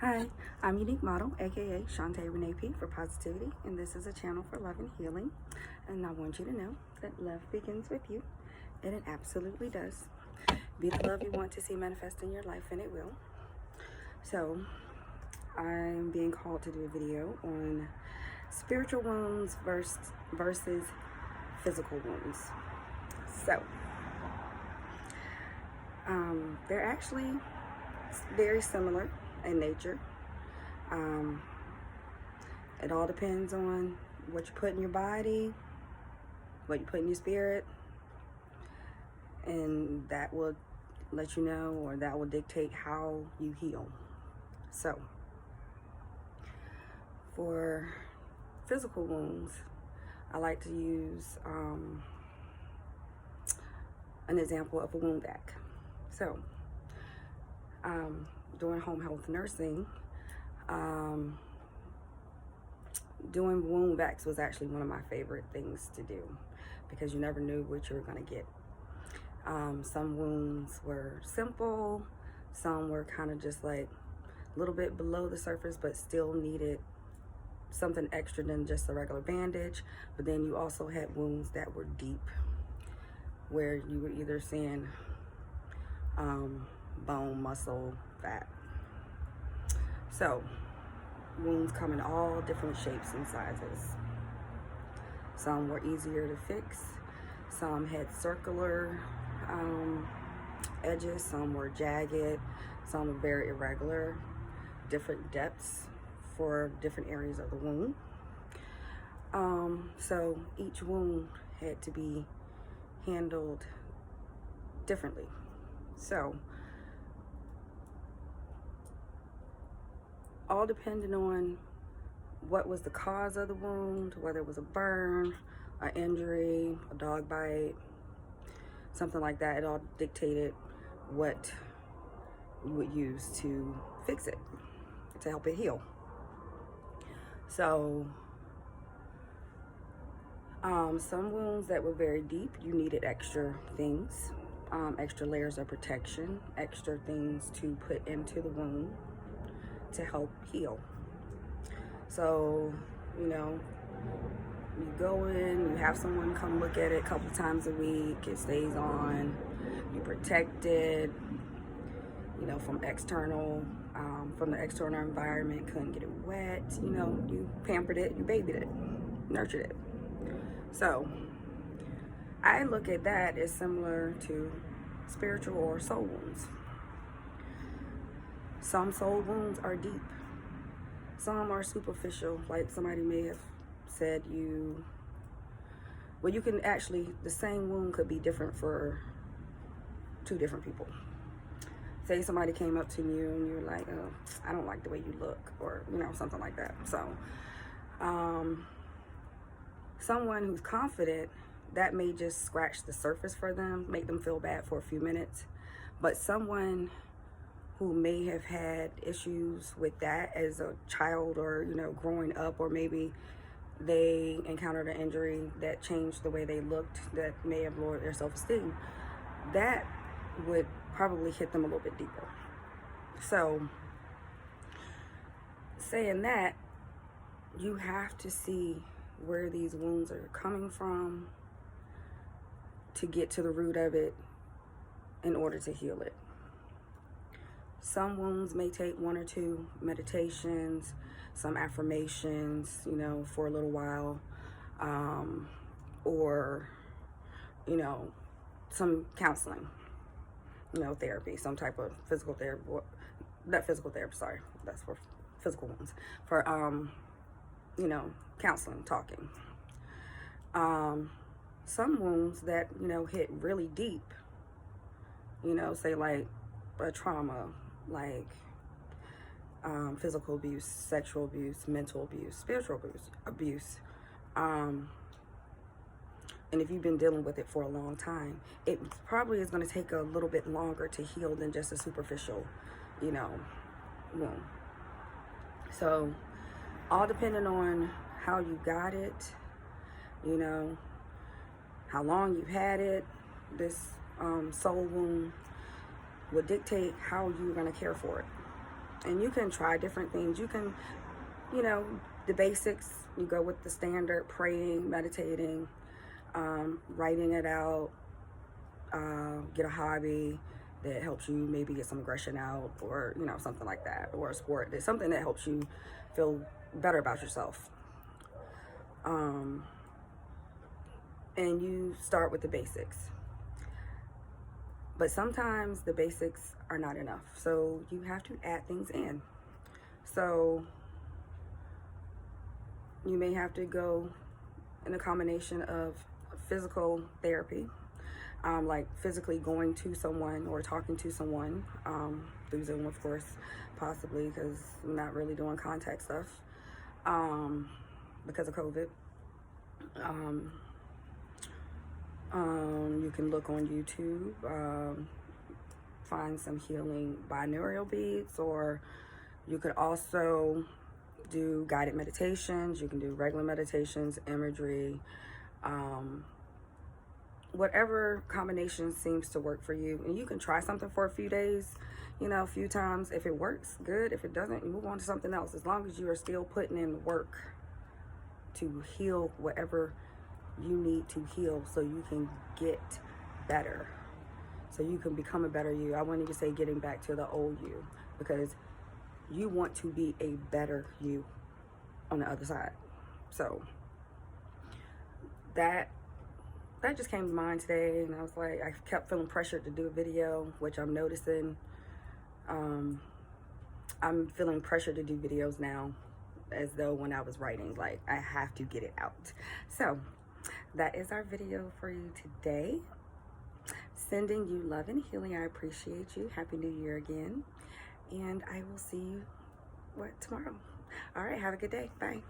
Hi, I'm Unique Model, aka Shantae Renee P for Positivity, and this is a channel for love and healing. And I want you to know that love begins with you, and it absolutely does. Be the love you want to see manifest in your life, and it will. So, I'm being called to do a video on spiritual wounds versus physical wounds. So, they're actually very similar in nature. It all depends on what you put in your body, what you put in your spirit, and that will let you know, or that will dictate how you heal. So, for physical wounds, I like to use an example of a wound vac. So, doing home health nursing, doing wound vacs was actually one of my favorite things to do because you never knew what you were going to get. Some wounds were simple, some were kind of just like a little bit below the surface but still needed something extra than just a regular bandage. But then you also had wounds that were deep, where you were either seeing bone, muscle, fat. So wounds come in all different shapes and sizes. Some were easier to fix, some had circular edges, some were jagged, some were very irregular, different depths for different areas of the wound. So each wound had to be handled differently. So all depending on what was the cause of the wound, whether it was a burn, an injury, a dog bite, something like that, it all dictated what you would use to fix it, to help it heal. So some wounds that were very deep, you needed extra things, extra layers of protection, extra things to put into the wound to help heal. So, you go in, you have someone come look at it a couple times a week, it stays on, you protect it, from from the external environment, couldn't get it wet, you pampered it, you babied it, nurtured it. So I look at that as similar to spiritual or soul wounds. Some soul wounds are deep. Some are superficial, like somebody may have said you can actually, the same wound could be different for two different people. Say somebody came up to you and you're like, oh, I don't like the way you look, or, something like that. So, someone who's confident, that may just scratch the surface for them, make them feel bad for a few minutes. But someone who may have had issues with that as a child, or, growing up, or maybe they encountered an injury that changed the way they looked, that may have lowered their self-esteem, that would probably hit them a little bit deeper. So, saying that, you have to see where these wounds are coming from to get to the root of it in order to heal it. Some wounds may take one or two meditations, some affirmations, for a little while, or, some counseling, therapy, some type of physical therapy, not physical therapy, sorry, that's for physical wounds, for, counseling, talking. Some wounds that, hit really deep, say like a trauma, like physical abuse, sexual abuse, mental abuse, spiritual abuse. And if you've been dealing with it for a long time, it probably is going to take a little bit longer to heal than just a superficial, wound. So, all depending on how you got it, how long you've had it, this soul wound will dictate how you're going to care for it. And you can try different things. You can, you know, the basics. You go with the standard: praying, meditating, writing it out. Get a hobby that helps you maybe get some aggression out, or you know, something like that, or a sport. It's something that helps you feel better about yourself. And you start with the basics. But sometimes the basics are not enough, so you have to add things in. So you may have to go in a combination of physical therapy, like physically going to someone or talking to someone, through Zoom, of course, possibly, because I'm not really doing contact stuff because of COVID. You can look on YouTube, find some healing binaural beats, or you could also do guided meditations. You can do regular meditations, imagery, whatever combination seems to work for you. And you can try something for a few days, you know, a few times. If it works, good. If it doesn't, you move on to something else, as long as you are still putting in work to heal whatever you need to heal, so you can get better, so you can become a better you. I wouldn't even say getting back to the old you, because you want to be a better you on the other side. So that just came to mind today, and I was like, I kept feeling pressured to do a video, which I'm noticing. I'm feeling pressured to do videos now, as though when I was writing, like, I have to get it out. So that is our video for you today. Sending you love and healing. I appreciate you. Happy New Year again. And I will see you, tomorrow. All right, have a good day. Bye.